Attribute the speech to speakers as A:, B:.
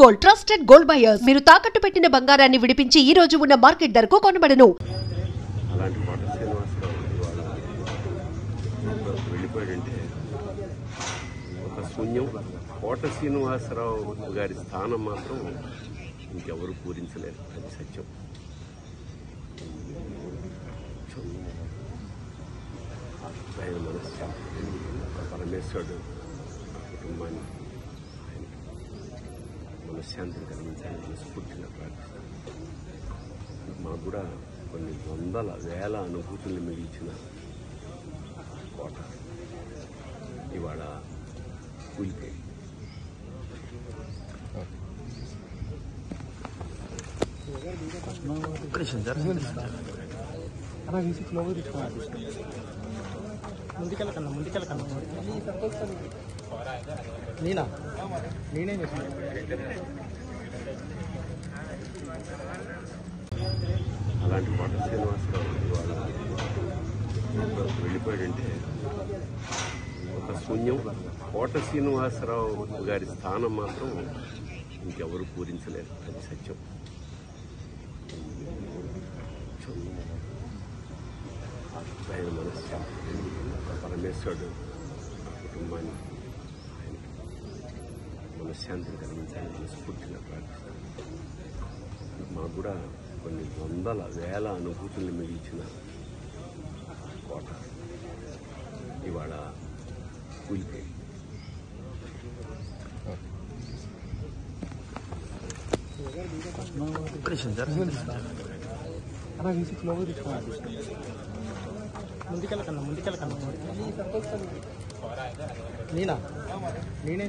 A: Gold trusted gold buyers మీరు తాకట్టు పెట్టిన బంగారాన్ని విడిపించి ఈ రోజు ఉన్న మార్కెట్ ధరకు కొనబడను.
B: అలాంటి కోట శ్రీనివాసరావు ఇవాళ వెళ్ళిపోయాడంటే ఒక శూన్యం. కోట శ్రీనివాసరావు గారి స్థానం మాత్రం ఇంకెవరు పూరించలేరు, అది సత్యం. ఆయన మనశ్శాంతి, పరమేశ్వరుడు ఆ కుటుంబాన్ని మనశ్శాంతిని కలిగించాలని మనస్ఫూర్తిగా ప్రార్థిస్తాను. మాకు కూడా కొన్ని వందల వేల అనుభూతుల్ని మిగిల్చిన కోట ఇవాళ కూలిపోయి అలాంటి కోట శ్రీనివాసరావు ఇవాళ వెళ్ళిపోయాడంటే ఒక శూన్యం. కోట శ్రీనివాసరావు గారి స్థానం మాత్రం ఇంకెవరు పూరించలేరు, అది సత్యం. ఆయన మనశ్శాంతి, పరమేశ్వరుడు ఆ కుటుంబాన్ని మనశ్శాంతిని కలిగించాలని మనస్ఫూర్తిగా ప్రార్థిస్తాను. మాకు కూడా కొన్ని వందల వేల అనుభూతుల్ని మిగిల్చిన కోట ఇవాళ కూలిపోయి
C: నేనే